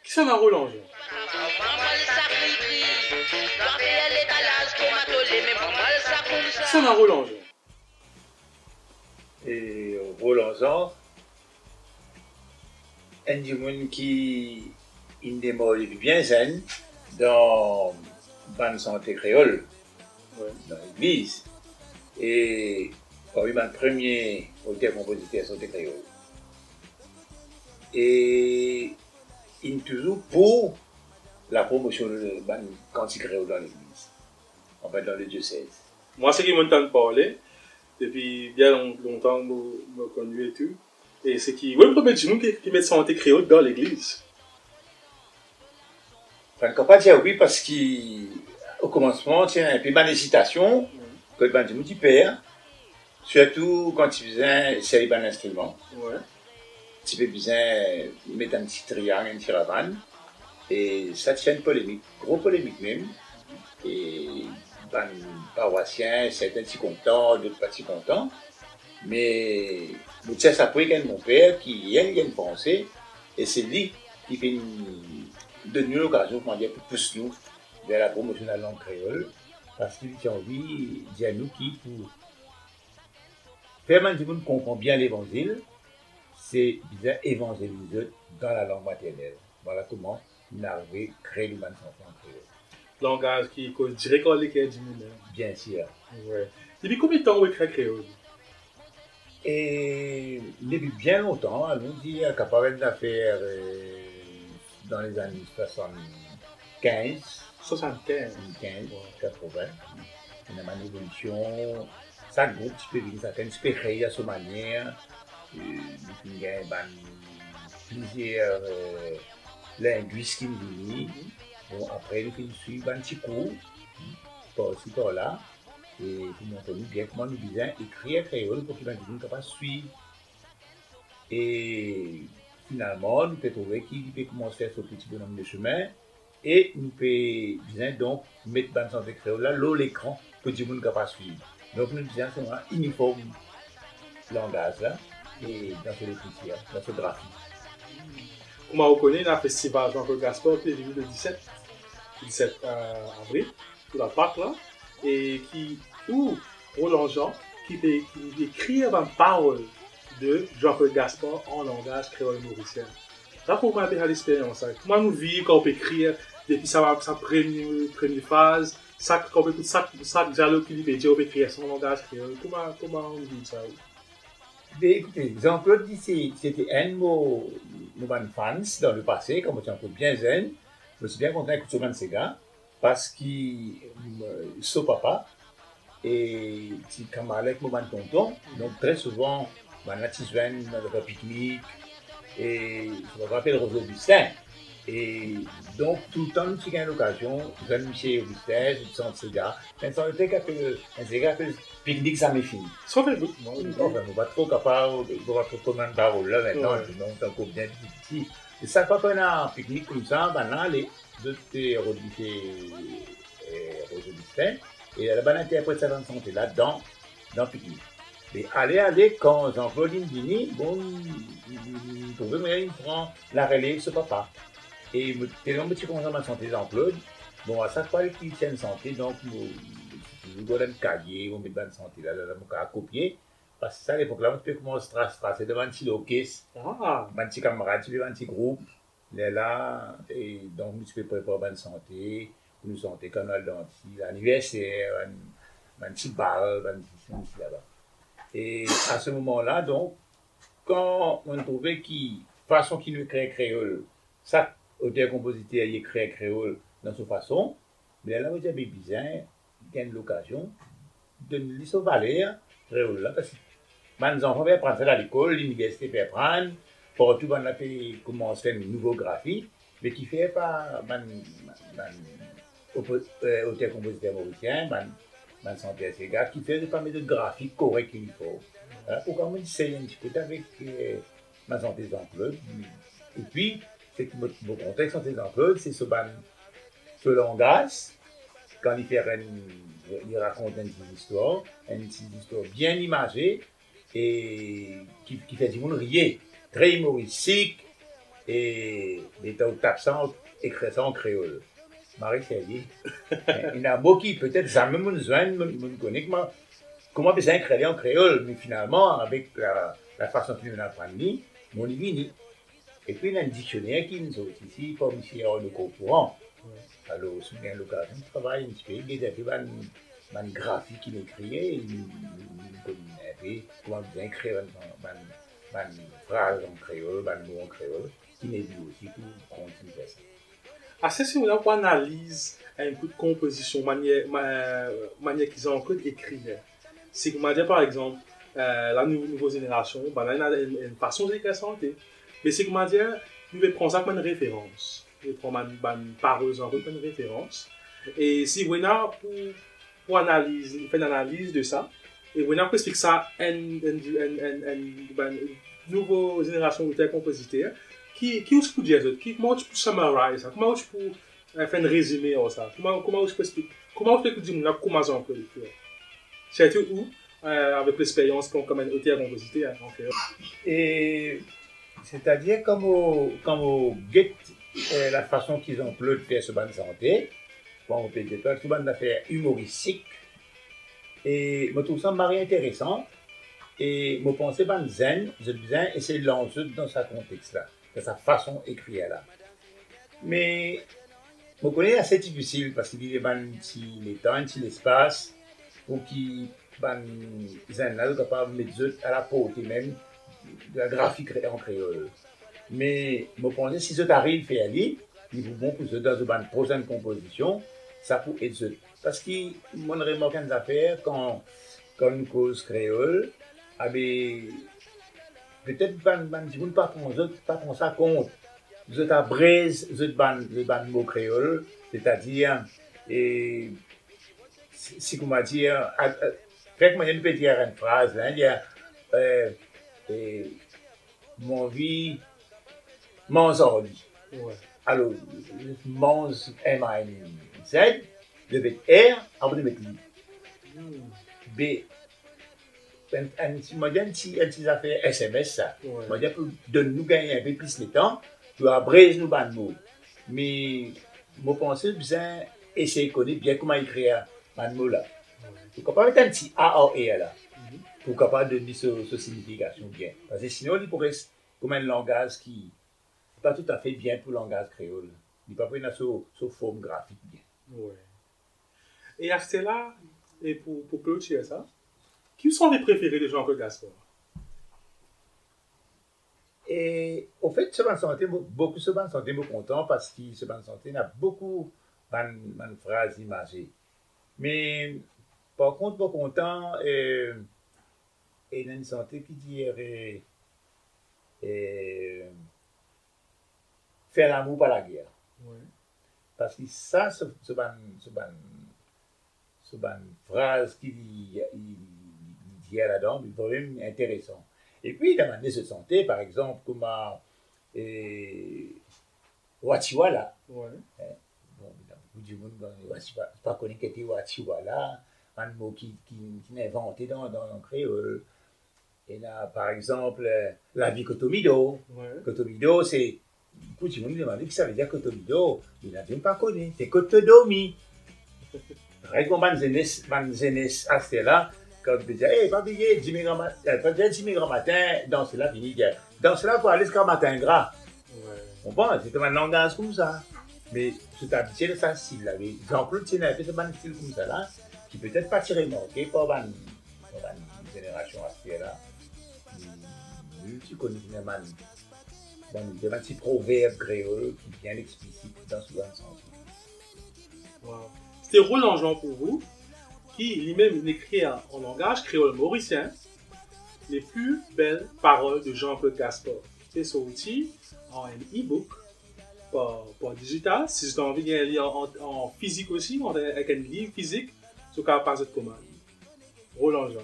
Qui s'en a Roland? Qui s'en a Roland? Et Roland, un du monde qui démarre bien zen dans bonne santé créole, dans l'église. Et parmi mes premiers auteurs-compositeurs santé créole. Et il est toujours pour la promotion de la cantique créole dans l'église, en fait dans le diocèse. Moi, c'est qui m'entend parler, depuis bien longtemps, je me connais et tout. Et c'est qui, ouais, le premier de nous qui met santé créole dans l'église. Enfin, je ne peux pas dire oui parce qu'au commencement, tiens, un peu mal d'hésitation, que le bandit petit père, surtout quand il faisait essayer un instrument. Ouais. Tu peux bien mettre un petit triangle, un petit ravane, et ça tient une polémique, gros polémique même. Et ben, paroissiens, certains petits contents, d'autres pas si contents. Mais c'est ça pour mon père qui aime bien français, et c'est lui qui fait donner l'occasion pour pousser nous vers la promotion de la langue créole, parce qu'il a envie de dire nous qui pour faire que tout le monde comprend bien l'évangile, c'est bien évangéliser dans la langue maternelle. Voilà comment on arrive à créer le même sens en créole. Langage qui dirait qu'on l'écrit du monde. Bien sûr. Ouais. Depuis combien de temps on écrit créole? Et depuis bien longtemps, on dit capable de faire dans les années 75, 75, 80. On a une évolution, ça groupe, tu peux dire, ça peut créer à ce manière. Il y a plusieurs linguistes qui nous disent. Bon, après, nous suivons un petit cours, par ci, par là. Et pour montrer bien comment nous disons écrire créole pour qu'ils nous capable de suivre. Et finalement, nous pouvons trouver qu'il peut commencer à faire ce petit bonhomme de chemin et nous pouvons donc mettre dans santé créole là l'écran pour que les gens capable de suivre. Donc nous disons c'est un uniforme langage là et dans ce écriture, dans ce graphique. Comment on reconnaît le festival Jean-Claude Gaspard qui est venu le 17 avril, pour la Pâque là, et qui ouvre Roland Jean qui écrit une parole de Jean-Claude Gaspard en langage créole mauricien. Ça pour moi, c'est l'expérience. Comment nous vivons quand on peut écrire depuis sa première phase, ça dialogue qui peut dire on peut écrire son langage créole. Comment on vit ça? Écoutez, Jean-Claude dit c'était un mot de fans dans le passé, comme on bien zen. Je suis bien content d'écouter ce gars parce qu'il son papa et petit camarade avec mon tonton. Donc très souvent, on a un pique-nique et je me rappelle Rose Augustin. Et donc tout le temps, nous avons l'occasion, Jean-Michel Augustin, je sens ce gars. Maintenant, le fait que le pique-nique, ça m'est fini. Sans fait beaucoup. On ne va pas trop capable, on va pas trop commander parole là maintenant, donc c'est encore bien petit. Et ça, quand on a un pique-nique comme ça, maintenant, les deux Rose Augustin, et la bonne interprète sa santé là dans le pique-nique. Mais allez, quand Jean-Claude Indini, bon, il prend la relève ce papa. Et tellement petit comme ça, santé Jean-Claude, bon, à chaque fois qu'il tient une santé, donc, nous avons un cahier, on met une santé là, on a copier. Parce que ça, à l'époque là, on peut commencer à tracer devant un petit locus, un petit camarade, un petit groupe, là, et donc, nous peux préparer une santé, nous santé canal d'anti, l'anniversaire, un petit bal, un petit là-bas. Et à ce moment-là, donc, quand on trouvait façon qu'il nous crée créole, ça, auteur-compositeur, il crée créole dans sa façon, mais là, vous avez besoin, il y a l'occasion de nous laisser valeur créole là, parce que mes enfants vont apprendre ça à l'école, l'université peut apprendre, pour tout, on a commencé à faire une nouvelle graphie, mais qui fait pas auteur-compositeur mauricien, santé ces gars, qui fait pas méthode graphique correcte qu'il faut. Pourquoi on essaye un petit peu avec ma santé Jean-Claude. Et puis, c'est que mon contexte santé Jean-Claude, c'est ce langage, quand il raconte une petite histoire bien imagée et qui fait du monde rire, très humoristique, et les tape ça, écrit ça en créole. Marie s'est dit, il y a un mot qui peut-être jamais me connaît comment peut écrire en créole, mais finalement, avec la façon que nous apprenons, mon divini. Et puis, il y a un dictionnaire qui nous est ici, comme ici, hors de courant. Alors, si vous avez l'occasion de travailler, il y a des graphiques qui m'écrivait, il comment bien écrire une phrase en créole, un mot en créole, qui m'est dit aussi pour continuer ça. Assez si on analyse un peu de composition, manière qu'ils ont encore écrit. C'est qu'on m'a dit par exemple, la nouvelle génération, ben, là, il y a une façon d'écrire santé. Mais c'est qu'on m'a dit, nous devons prendre ça comme une référence. Nous devons prendre une parole comme une référence. Et si vous avez pour analyse, faire une analyse de ça, et vous avez expliqué ça à une nouvelle génération de compositeurs, qui est-ce que vous dites, comment tu peux summariser ça, comment tu peux faire un résumé de ça, comment tu peux expliquer, comment tu peux dire comment ça peut l'écrire. C'est où, avec l'expérience comme un auteur-compositeur. Et c'est-à-dire, comme on guette la façon qu'ils ont de faire ce ban de santé, on peut dire que ce ban d'affaires humoristique, et je trouve ça intéressant, et je pense que ban zen, je bien essayer de lancer dans ce contexte-là, dans sa façon d'écrire là. Mais je connais assez difficile parce qu'il y a les temps, l'espace, pour qu'ils zen là, capable de mettre à la portée même de la graphique en créole. Mais je pense que si vous arrivez à faire aller, il vous bon pour vous dans une prochaine composition, ça peut être. Parce que mon remarque des affaires, quand nous cause créole, peut-être que vous ne pas prendre ça compte. Vous êtes à braise, vous êtes le mot créole, c'est-à-dire, si vous m'avez dit, faites-moi une petite phrase, là, il y a mon vie, mange ordi. Ouais. Alors, mange M-A-N-Z, je vais R, avant de mettre lui. B, si moi dis si ça fait SMS ça, moi dis pour donner-nous gagner un peu plus de temps, pour abrège nous ban mot. Mais moi pense bien essayer de connaître bien comment écrire ban mot là. Pour capable mettre un petit A ou E là. Pour capable donner ce signification bien. Parce que sinon il pourrait comme un langage qui n'est pas tout à fait bien pour le langage créole. Il n'est pas pris dans sa forme graphique bien. Ouais. Et à ce là, et pour clôturer ça, qui sont les préférés de Jean-Claude Gaspard? Et au fait, ce ban santé, beaucoup ce ban santé me content parce que ce ban santé a beaucoup de phrases imagées. Mais par contre, pas content, et il y a une santé qui dirait faire l'amour par la guerre. Ouais. Parce que ça, ce ban phrase qu'il dit là-dedans, est vraiment intéressant. Et puis, dans la de santé, par exemple, comme Wachiwala. Ouais. Bon, du monde, Wachiwala, pas connu que c'était Wachiwala, un mot qui est inventé dans le créole. Et là, par exemple, la vie Cotomido. Ouais. Cotomido, c'est. Beaucoup de monde me demande ce que ça veut dire Cotomido. Il n'a même pas connu. C'est Cotodomi. Quand on jeunesse à ce là, quand on dit, hey, pas oublier, 10 000 matin, dans cela, fini hier. Dans cela, pour aller jusqu'à matin gras. On pense, c'est un langage comme ça. Mais c'est habitué de ça style là. Jean-Claude Thénard fait un style comme ça là, qui peut-être pas tiré remarqué par une génération à ce là. Tu connais des petits proverbes créoles qui viennent explicite dans ce sens. Wow. C'était Roland Jean pour vous, qui lui-même écrit en langage créole mauricien les plus belles paroles de Jean-Claude Gaspard. C'est sorti en e-book, par digital. Si vous avez envie de lire en physique aussi, avec un livre physique, c'est capable de passer de commande. Roland Jean.